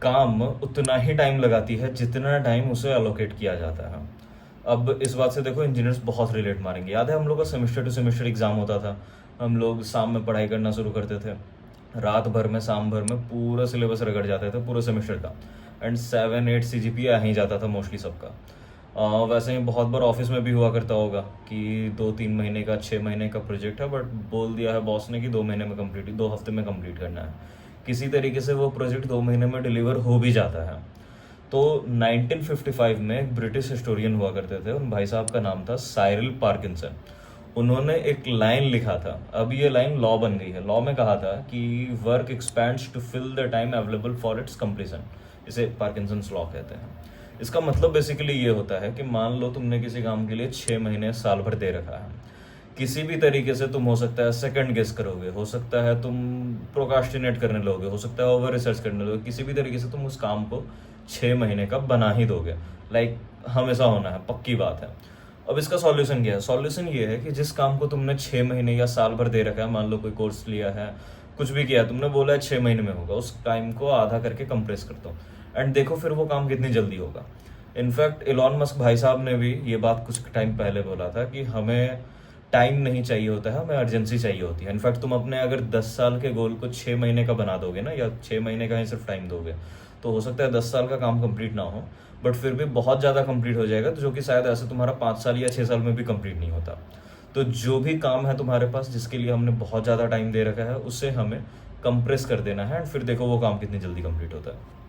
काम उतना ही टाइम लगाती है जितना टाइम उसे अलोकेट किया जाता है। अब इस बात से देखो इंजीनियर्स बहुत रिलेट मारेंगे। याद है हम लोग का सेमेस्टर टू सेमेस्टर एग्जाम होता था, हम लोग शाम में पढ़ाई करना शुरू करते थे, रात भर में शाम भर में पूरा सिलेबस रगड़ जाते थे पूरे सेमेस्टर का, एंड 7-8 CGPA आ ही जाता था मोस्टली सबका। वैसे ही बहुत बार ऑफिस में भी हुआ करता होगा कि 2-3 महीने का 6 महीने का प्रोजेक्ट है, बट बोल दिया है बॉस ने कि 2 महीने में कंप्लीट, 2 हफ्ते में कंप्लीट करना है। किसी तरीके से वो प्रोजेक्ट 2 महीने में डिलीवर हो भी जाता है। तो 1955 में एक ब्रिटिश हिस्टोरियन हुआ करते थे, उन भाई साहब का नाम था साइरिल पार्किंसन। उन्होंने एक लाइन लिखा था, अब ये लाइन लॉ बन गई है। लॉ में कहा था कि work expands to fill the time available for its completion. इसे पार्किंसंस लॉ कहते हैं। इसका मतलब बेसिकली ये होता है कि मान लो तुमने किसी काम के लिए 6 महीने साल भर दे रखा है, किसी भी तरीके से तुम हो सकता है सेकंड गेस करोगे, हो सकता है तुम प्रोकास्टिनेट करने लगोगे, हो सकता है ओवर रिसर्च करने लगोगे, किसी भी तरीके से तुम उस काम को 6 महीने का बना ही दोगे। लाइक हमेशा होना है, पक्की बात है। अब इसका सॉल्यूशन क्या है? सॉल्यूशन ये है कि जिस काम को तुमने 6 महीने या साल भर दे रखा है, मान लो कोई कोर्स लिया है, कुछ भी किया, तुमने बोला है 6 महीने में होगा, उस टाइम को आधा करके कंप्रेस कर दो, एंड देखो फिर वो काम कितनी जल्दी होगा। इनफैक्ट इलॉन मस्क भाई साहब ने भी ये बात कुछ टाइम पहले बोला था कि हमें टाइम नहीं चाहिए होता है, हमें अर्जेंसी चाहिए होती है। इनफैक्ट तुम अपने अगर 10 साल के गोल को 6 महीने का बना दोगे ना, या 6 महीने का ही सिर्फ टाइम दोगे, तो हो सकता है 10 साल का काम कंप्लीट ना हो, बट फिर भी बहुत ज़्यादा कंप्लीट हो जाएगा, तो जो कि शायद ऐसे तुम्हारा 5 साल या 6 साल में भी कंप्लीट नहीं होता। तो जो भी काम है तुम्हारे पास जिसके लिए हमने बहुत ज़्यादा टाइम दे रखा है, उसे हमें कंप्रेस कर देना है, एंड फिर देखो वो काम कितनी जल्दी कंप्लीट होता है।